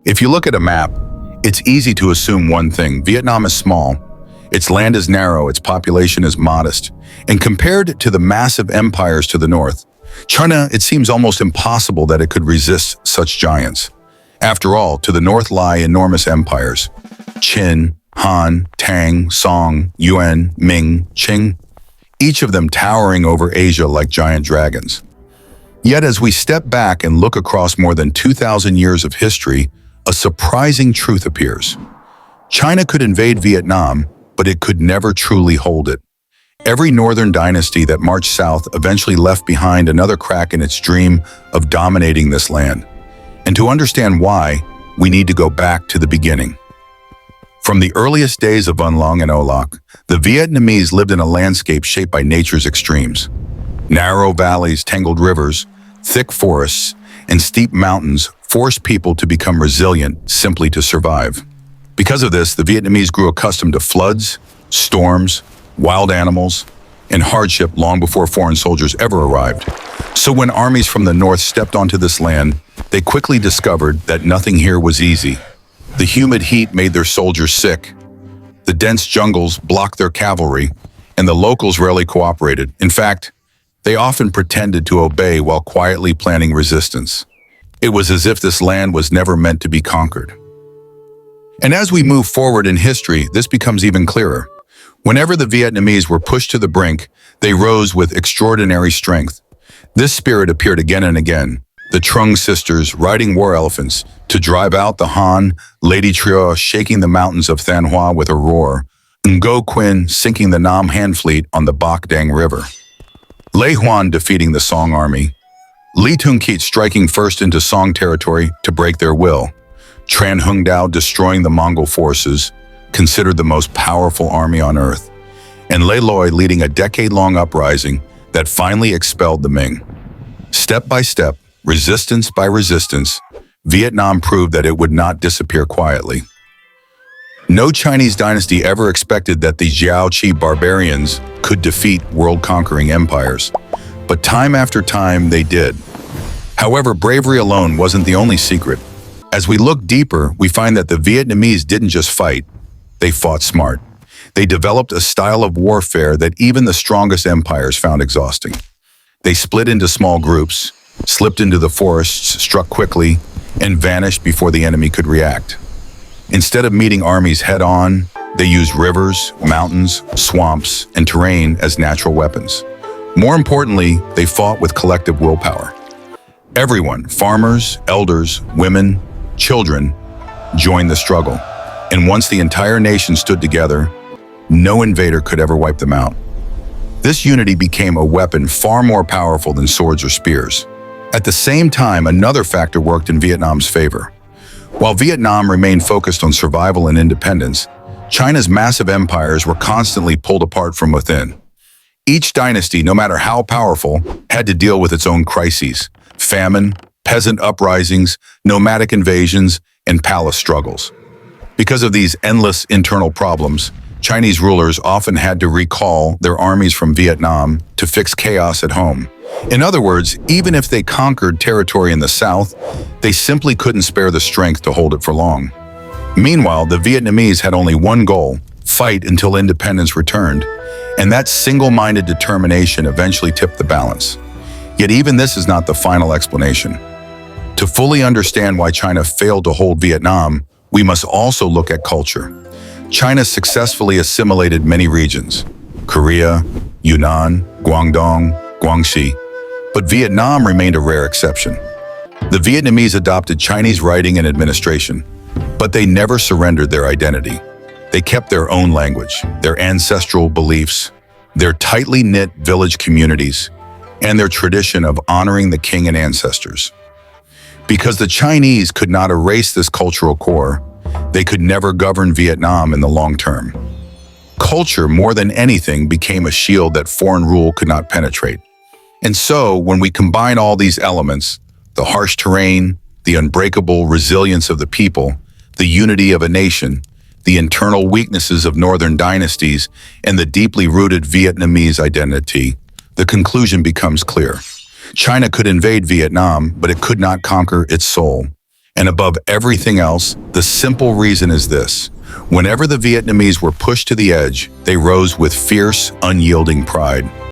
If you look at a map, it's easy to assume one thing. Vietnam is small, its land is narrow, its population is modest, and compared to the massive empires to the north, China, it seems almost impossible that it could resist such giants. After all, to the north lie enormous empires: Qin, Han, Tang, Song, Yuan, Ming, Qing, each of them towering over Asia like giant dragons. Yet as we step back and look across more than 2,000 years of history, a surprising truth appears. China could invade Vietnam, but it could never truly hold it. Every northern dynasty that marched south eventually left behind another crack in its dream of dominating this land. And to understand why, we need to go back to the beginning. From the earliest days of Vân Long and O Loc, the Vietnamese lived in a landscape shaped by nature's extremes. Narrow valleys, tangled rivers, thick forests, and steep mountains forced people to become resilient simply to survive. Because of this, the Vietnamese grew accustomed to floods, storms, wild animals, and hardship long before foreign soldiers ever arrived. So when armies from the north stepped onto this land, they quickly discovered that nothing here was easy. The humid heat made their soldiers sick. The dense jungles blocked their cavalry, and the locals rarely cooperated. In fact, they often pretended to obey while quietly planning resistance. It was as if this land was never meant to be conquered. And as we move forward in history, this becomes even clearer. Whenever the Vietnamese were pushed to the brink, they rose with extraordinary strength. This spirit appeared again and again. The Trung sisters riding war elephants to drive out the Han, Lady Trieu shaking the mountains of Thanh Hoa with a roar, Ngo Quyen sinking the Nam Han fleet on the Bac Dang River, Lê Huan defeating the Song army, Lý Thương Kiệt striking first into Song territory to break their will, Tran Hung Dao destroying the Mongol forces, considered the most powerful army on earth, and Lê Loi leading a decade-long uprising that finally expelled the Ming. Step by step, resistance by resistance, Vietnam proved that it would not disappear quietly. No Chinese dynasty ever expected that the Jiaoqi barbarians could defeat world-conquering empires, but time after time they did. However, bravery alone wasn't the only secret. As we look deeper, we find that the Vietnamese didn't just fight, they fought smart. They developed a style of warfare that even the strongest empires found exhausting. They split into small groups, slipped into the forests, struck quickly, and vanished before the enemy could react. Instead of meeting armies head-on, they used rivers, mountains, swamps, and terrain as natural weapons. More importantly, they fought with collective willpower. Everyone, farmers, elders, women, children, joined the struggle. And once the entire nation stood together, no invader could ever wipe them out. This unity became a weapon far more powerful than swords or spears. At the same time, another factor worked in Vietnam's favor. While Vietnam remained focused on survival and independence, China's massive empires were constantly pulled apart from within. Each dynasty, no matter how powerful, had to deal with its own crises: famine, peasant uprisings, nomadic invasions, and palace struggles. Because of these endless internal problems, Chinese rulers often had to recall their armies from Vietnam to fix chaos at home. In other words, even if they conquered territory in the south, they simply couldn't spare the strength to hold it for long. Meanwhile, the Vietnamese had only one goal: fight until independence returned, and that single-minded determination eventually tipped the balance. Yet even this is not the final explanation. To fully understand why China failed to hold Vietnam, we must also look at culture. China successfully assimilated many regions: Korea, Yunnan, Guangdong, Guangxi. But Vietnam remained a rare exception. The Vietnamese adopted Chinese writing and administration, but they never surrendered their identity. They kept their own language, their ancestral beliefs, their tightly knit village communities, and their tradition of honoring the king and ancestors. Because the Chinese could not erase this cultural core, they could never govern Vietnam in the long term. Culture, more than anything, became a shield that foreign rule could not penetrate. And so, when we combine all these elements, the harsh terrain, the unbreakable resilience of the people, the unity of a nation, the internal weaknesses of northern dynasties, and the deeply rooted Vietnamese identity, the conclusion becomes clear. China could invade Vietnam, but it could not conquer its soul. And above everything else, the simple reason is this. Whenever the Vietnamese were pushed to the edge, they rose with fierce, unyielding pride.